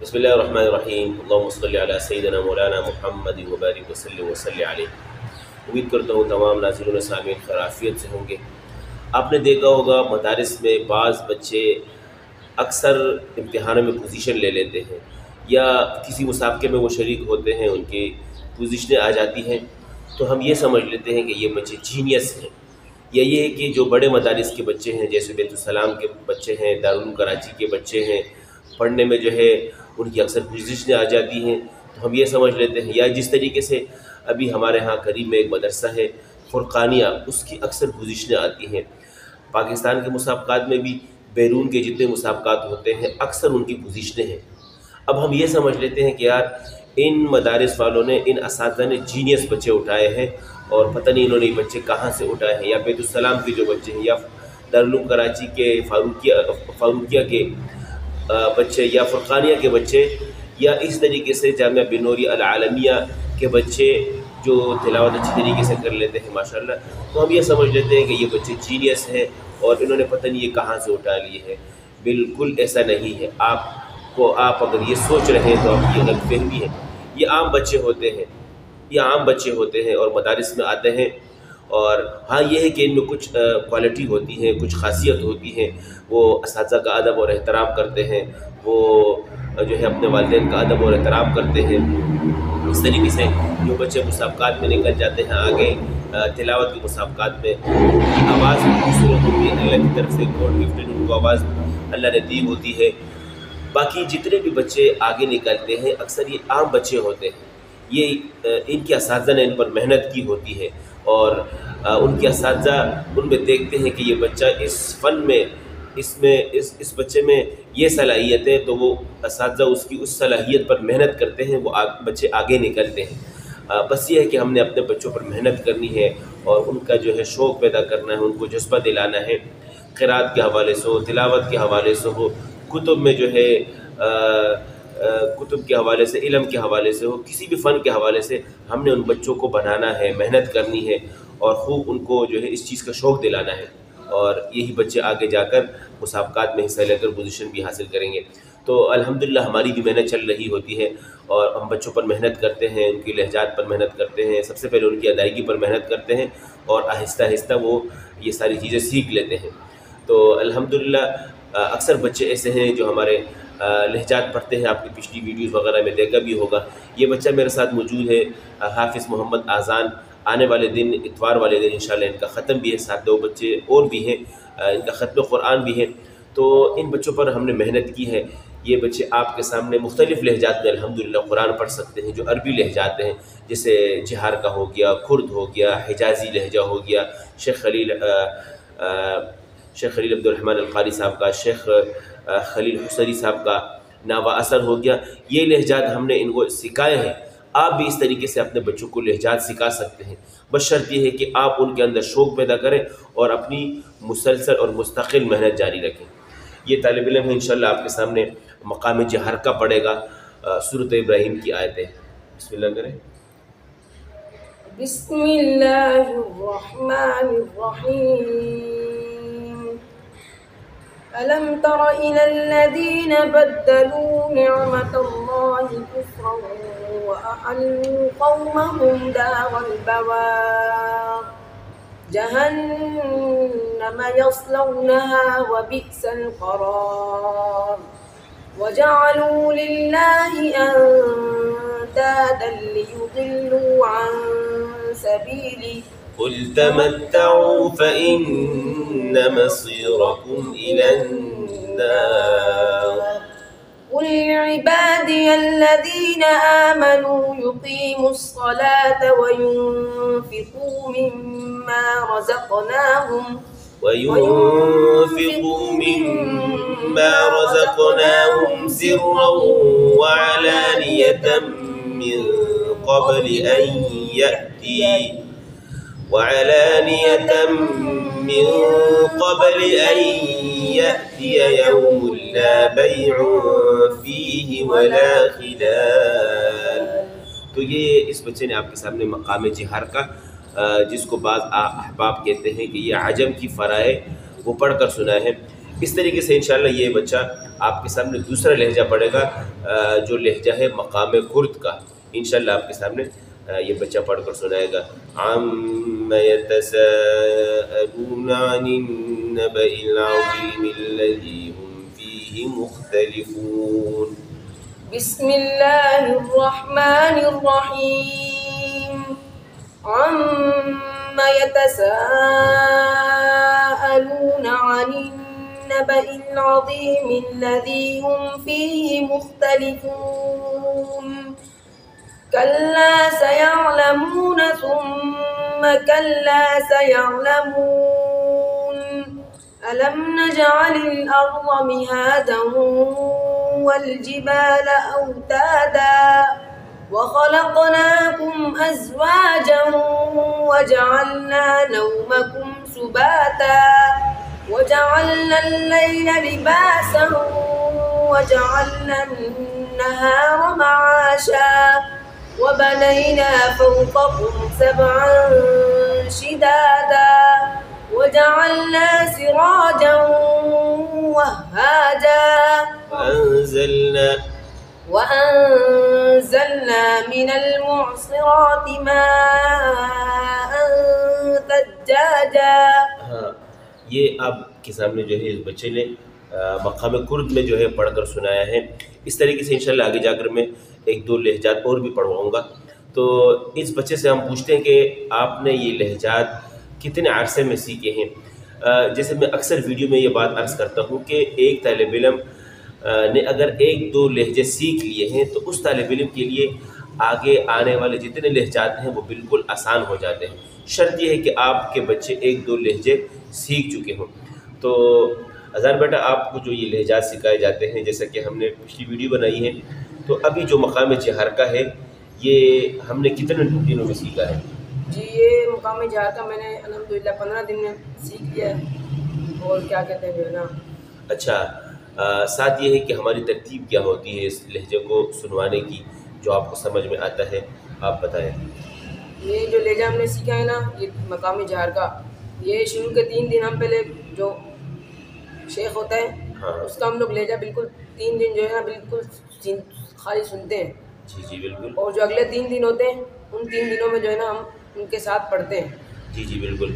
بسم اللہ الرحمن الرحیم اللہم صلی علی سیدنا مولانا محمد وبارک وسلم وصلی علیہ۔ امید کرتا ہوں تمام ناظرین و سامعین خیریت سے ہوں گے۔ آپ نے دیکھا ہوگا مدارس میں بعض بچے اکثر امتحانوں میں پوزیشن لے لیتے ہیں یا کسی مسابقے میں وہ شریک ہوتے ہیں، ان کی پوزیشنیں آ جاتی ہیں تو ہم یہ سمجھ لیتے ہیں کہ یہ بچے جینیس ہیں، یا یہ ہے کہ جو بڑے مدارس کے بچے ہیں جیسے بیت السلام کے بچے ہیں، دارالعلوم کراچی کے بچے ہیں، پڑھنے میں جو ہے ان کی اکثر پوزیشنیں آ جاتی ہیں تو ہم یہ سمجھ لیتے ہیں، یا جس طریقے سے ابھی ہمارے ہاں قریب میں ایک مدرسہ ہے فرقانیہ، اس کی اکثر پوزیشنیں آتی ہیں۔ پاکستان کے مسابقات میں بھی بیرون کے جتنے مسابقات ہوتے ہیں اکثر ان کی پوزیشنیں ہیں۔ اب ہم یہ سمجھ لیتے ہیں کہ یار ان مدارس والوں نے، ان اساتذہ نے جینیس بچے اٹھائے ہیں اور پتہ نہیں انہوں نے یہ بچے کہاں سے اٹھائے ہیں، یا بیت السلام کے جو بچے ہیں، یا دارالعلوم کراچی کے فاروقیہ کے بچے، یا فرقانیہ کے بچے، یا اس طریقے سے جامعہ بنوری العالمیہ کے بچے جو تلاوت اچھی طریقے سے کر لیتے ہیں ماشاءاللہ، تو ہم یہ سمجھ لیتے ہیں کہ یہ بچے جینیس ہیں اور انہوں نے پتہ نہیں یہ کہاں سے اٹھا لیے ہیں۔ بالکل ایسا نہیں ہے۔ آپ اگر یہ سوچ رہے ہیں تو آپ کی غلط فہمی ہے۔ یہ عام بچے ہوتے ہیں، یہ عام بچے ہوتے ہیں اور مدارس میں آتے ہیں، اور ہاں یہ ہے کہ ان میں کچھ کوالٹی ہوتی ہیں، کچھ خاصیت ہوتی ہیں۔ وہ اساتذہ کا ادب اور احترام کرتے ہیں، وہ جو ہے اپنے والدین کا ادب اور احترام کرتے ہیں۔ اس طریقے سے جو بچے مسابقات میں نکل جاتے ہیں آگے، تلاوت کے مسابقات میں، ان کی آواز خوبصورت ہوتی ہے، اللہ کی طرف سے گاڈ گفٹڈ ان کو آواز اللہ نے دی ہوتی ہے۔ باقی جتنے بھی بچے آگے نکلتے ہیں اکثر یہ عام بچے ہوتے ہیں، یہ ان کے اساتذہ نے ان پر محنت کی ہوتی ہے، اور ان کے اساتذہ ان میں دیکھتے ہیں کہ یہ بچہ اس فن میں، اس بچے میں یہ صلاحیت ہے، تو وہ اساتذہ اس کی اس صلاحیت پر محنت کرتے ہیں، وہ بچے آگے نکلتے ہیں۔ بس یہ ہے کہ ہم نے اپنے بچوں پر محنت کرنی ہے اور ان کا جو ہے شوق پیدا کرنا ہے، ان کو جذبہ دلانا ہے، قرات کے حوالے سے ہو، تلاوت کے حوالے سے ہو، کتب میں جو ہے کتب کے حوالے سے، علم کے حوالے سے ہو، کسی بھی فن کے حوالے سے ہم نے ان بچوں کو بنانا ہے، محنت کرنی ہے اور خوب ان کو جو ہے اس چیز کا شوق دلانا ہے، اور یہی بچے آگے جا کر مسابقات میں حصہ لے کر پوزیشن بھی حاصل کریں گے۔ تو الحمدللہ ہماری بھی محنت چل رہی ہوتی ہے اور ہم بچوں پر محنت کرتے ہیں، ان کی لہجات پر محنت کرتے ہیں، سب سے پہلے ان کی ادائیگی پر محنت کرتے ہیں، اور آہستہ آہستہ وہ یہ ساری چیزیں سیکھ لیتے ہیں۔ تو الحمدللہ اکثر بچے ایسے ہیں جو ہمارے لہجات پڑھتے ہیں، آپ کی پچھلی ویڈیوز وغیرہ میں دیکھا بھی ہوگا۔ یہ بچہ میرے ساتھ موجود ہے، حافظ محمد آذان۔ آنے والے دن، اتوار والے دن انشاءاللہ ان کا ختم بھی ہے، ساتھ دو بچے اور بھی ہیں، ان کا ختم قرآن بھی ہے۔ تو ان بچوں پر ہم نے محنت کی ہے۔ یہ بچے آپ کے سامنے مختلف لہجات میں الحمدللہ قرآن پڑھ سکتے ہیں، جو عربی لہجات ہیں، جیسے جہار کا ہو گیا، کرد ہو گیا، حجازی لہجہ ہو گیا، شیخ خلیل عبد الرحمن القاری صاحب کا، شیخ خلیل حسری صاحب کا ناوا اثر ہو گیا۔ یہ لہجات ہم نے ان کو سکھائے ہیں۔ آپ بھی اس طریقے سے اپنے بچوں کو لہجات سکھا سکتے ہیں، بس شرط یہ ہے کہ آپ ان کے اندر شوق پیدا کریں اور اپنی مسلسل اور مستقل محنت جاری رکھیں۔ یہ طالب علم ہے، انشاءاللہ آپ کے سامنے مقام جہر کا پڑھے گا سورۃ ابراہیم کی آیتیں۔ بسم اللہ کریں۔ بسم اللہ الرحمن الرحیم۔ ألم تر إلى الذين بدلوا نعمة الله كفرا وأحلوا قومهم دار البوار جهنم يصلونها وبئس القرار وجعلوا لله أندادا ليضلوا عن سبيله قل تمتعوا فإن مصيركم إلى النار قل لعبادي الذين آمنوا يقيموا الصلاة وينفقوا مما رزقناهم سرا وعلانية من قبل أن يأتي يوم لا بيع فيه ولا خلال۔ تو یہ اس بچے نے آپ کے سامنے مقام جہار کا، جس کو بعض احباب کہتے ہیں کہ یہ عجم کی فرائے، وہ پڑھ کر سنا ہے۔ اس طریقے سے انشاءاللہ یہ بچہ آپ کے سامنے دوسرا لہجہ پڑھے گا جو لہجہ ہے مقام کرد کا. انشاءاللہ آپ کے سامنے یہ بچہ پڑھ کر سنائے گا. عَمَّ يَتَسَاءَلُونَ عَنِ النَّبَإِ الْعَظِيمِ الَّذِي هُمْ فِيهِ مُخْتَلِفُونَ. بسم الله الرحمن الرحيم. عَمَّ يَتَسَاءَلُونَ عَنِ النَّبَإِ الْعَظِيمِ الَّذِي هُمْ فِيهِ مُخْتَلِفُونَ. كَلَّا سَيَعْلَمُونَ ثُمَّ كَلَّا سَيَعْلَمُونَ. أَلَمْ نَجْعَلِ الْأَرْضَ مِهَادًا وَالْجِبَالَ أَوْتَادًا وَخَلَقْنَاكُمْ أَزْوَاجًا وَجَعَلْنَا نَوْمَكُمْ سُبَاتًا وَجَعَلْنَا اللَّيْلَ لِبَاسًا وَجَعَلْنَا النَّهَارَ مَعَاشًا وَبَنَيْنَا فَوْقَكُمْ سَبْعًا شِدَادًا وَجَعَلْنَا سِرَاجًا وَهَّاجًا وَأَنزَلْنَا مِنَ الْمُعْصِرَاتِ مَاءً ثَجَّاجًا. ہاں یہ آپ کے سامنے جو ہے اس بچے نے مقام کرد میں جو ہے پڑھ کر سنایا ہے. اس طریقے سے انشاءاللہ آگے جا کر میں ایک دو لہجات اور بھی پڑھواؤں گا. تو اس بچے سے ہم پوچھتے ہیں کہ آپ نے یہ لہجات کتنے عرصے میں سیکھے ہیں. جیسے میں اکثر ویڈیو میں یہ بات عرض کرتا ہوں کہ ایک طالب علم نے اگر ایک دو لہجے سیکھ لیے ہیں تو اس طالب علم کے لیے آگے آنے والے جتنے لہجات ہیں وہ بالکل آسان ہو جاتے ہیں. شرط یہ ہے کہ آپ کے بچے ایک دو لہجے سیکھ چکے ہوں. تو اذان بیٹا آپ کو جو یہ لہجات سکھائے جاتے ہیں جیسا کہ ہم نے پچھلی ویڈیو بنائی ہے تو ابھی جو مقام جہر کا ہے یہ ہم نے کتنے دنوں میں سیکھا ہے؟ جی یہ مقام جہر کا میں نے الحمدللہ 15 دن میں سیکھ لیا ہے. اور کیا کہتے ہیں جو ہے نا. اچھا ساتھ یہ ہے کہ ہماری ترتیب کیا ہوتی ہے اس لہجے کو سنوانے کی جو آپ کو سمجھ میں آتا ہے آپ بتائیں. یہ جو لہجہ ہم نے سیکھا ہے نا یہ مقام جہر کا یہ شروع کے 3 دن ہم پہلے جو شیخ ہوتا ہے ہاں اس کا ہم لوگ لہجہ بالکل 3 دن جو ہے نا بالکل خالی سنتے ہیں. جی جی بالکل. اور جو اگلے 3 دن ہوتے ہیں ان 3 دنوں میں جو ہے نا ہم ان کے ساتھ پڑھتے ہیں. جی جی بالکل.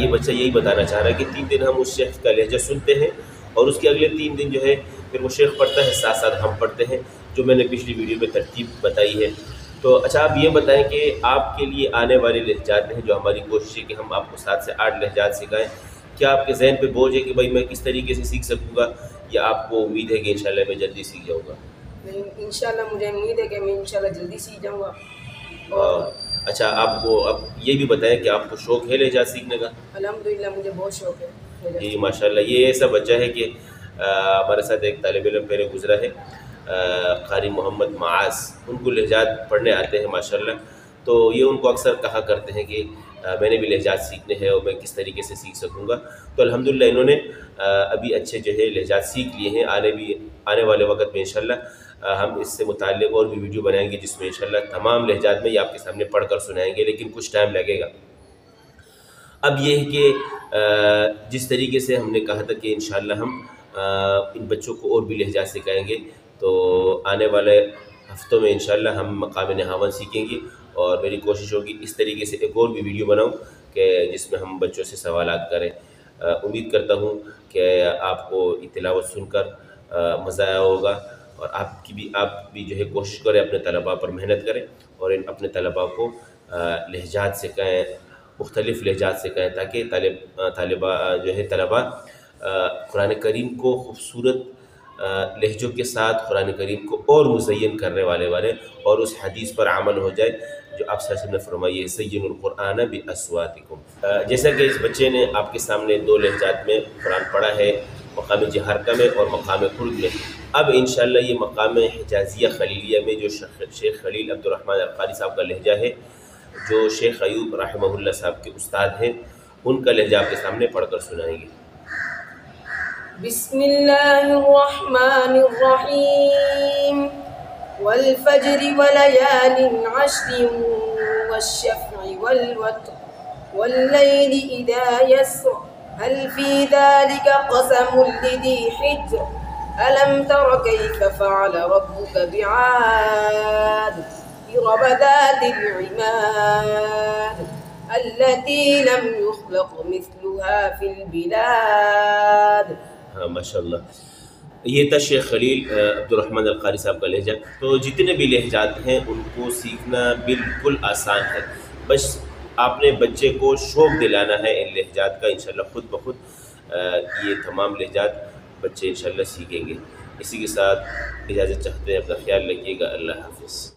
یہ بچہ یہی بتانا چاہ رہا ہے کہ 3 دن ہم اس شیخ کا لہجہ سنتے ہیں اور اس کے اگلے 3 دن جو ہے پھر وہ شیخ پڑھتا ہے ساتھ ساتھ ہم پڑھتے ہیں جو میں نے پچھلی ویڈیو میں ترتیب بتائی ہے. تو اچھا آپ یہ بتائیں کہ آپ کے لیے آنے والے لہجات ہیں جو ہماری کوشش ہے کہ ہم آپ کو 7 سے 8 لہجات سکھائیں. کیا آپ کے ذہن پہ بوجھ ہے کہ بھائی میں کس طریقے سے سیکھ سکوں گا یا آپ کو امید ہے کہ انشاءاللہ میں جلدی سیکھ جاؤں گا؟ انشاءاللہ مجھے امید ہے کہ میں انشاءاللہ جلدی سیکھ جاؤں گا. اچھا آپ کو اب یہ بھی بتائیں کہ آپ کو شوق ہے لہجات سیکھنے کا؟ الحمدللہ مجھے بہت شوق ہے. جی ماشاءاللہ. یہ ایسا بچہ ہے کہ ہمارے ساتھ ایک طالب علم پہلے گزرا ہے قاری محمد معاذ. ان کو لہجات پڑھنے آتے ہیں ماشاءاللہ. تو یہ ان کو اکثر کہا کرتے ہیں کہ میں نے بھی لہجات سیکھنے ہیں اور میں کس طریقے سے سیکھ سکوں گا. تو الحمدللہ انہوں نے ابھی اچھے جو ہے لہجات سیکھ لیے ہیں. آنے والے وقت میں انشاءاللہ ہم اس سے متعلق اور بھی ویڈیو بنائیں گے جس میں انشاءاللہ تمام لہجات میں یہ آپ کے سامنے پڑھ کر سنائیں گے لیکن کچھ ٹائم لگے گا. اب یہ ہے کہ جس طریقے سے ہم نے کہا تھا کہ انشاءاللہ ہم ان بچوں کو اور بھی لہجات سکھائیں گے تو آنے والے ہفتوں میں انشاءاللہ ہم مقام نہاون سیکھیں گے اور میری کوشش ہوگی اس طریقے سے ایک اور بھی ویڈیو بناؤں کہ جس میں ہم بچوں سے سوالات کریں. امید کرتا ہوں کہ آپ کو یہ تلاوت سن کر مزہ آیا ہوگا اور آپ بھی جو ہے کوشش کریں اپنے طلباء پر محنت کریں اور اپنے طلباء کو لہجات سکھائیں مختلف لہجات سکھائیں تاکہ طلباء قرآن کریم کو خوبصورت لہجوں کے ساتھ قرآن کریم کو اور مزین کرنے والے اور اس حدیث پر عمل ہو جائے جو آپ صلی اللہ علیہ وسلم نے فرمائی ہے زینوا القرآن باصواتکم. جیسا کہ اس بچے نے آپ کے سامنے 2 لہجات میں قرآن پڑھا ہے مقام جہرکہ میں اور مقام کرد میں. اب انشاءاللہ یہ مقام حجازیہ خلیلیہ میں جو شیخ خلیل عبد الرحمن القاری صاحب کا لہجہ ہے جو شیخ ایوب رحمہ اللہ صاحب کے استاد ہیں ان کا لہجہ آپ کے سامنے پڑھ کر سنائیں گے. بسم اللہ الرحمن الرحیم. والفجر وليال عشر والشفع والوتر والليل إذا يسر هل في ذلك قسم لذي حجر ألم تر كيف فعل ربك بعاد إرم ذات العماد التي لم يخلق مثلها في البلاد. ہاں ماشاء اللہ، یہ تھا شیخ خلیل عبد الرحمن القاری صاحب کا لہجہ. تو جتنے بھی لہجات ہیں ان کو سیکھنا بالکل آسان ہے، بس آپ نے بچے کو شوق دلانا ہے ان لہجات کا. انشاءاللہ خود بخود یہ تمام لہجات بچے انشاءاللہ سیکھیں گے. اسی کے ساتھ اجازت چاہتے ہیں، اپنا خیال رکھیے گا. اللہ حافظ.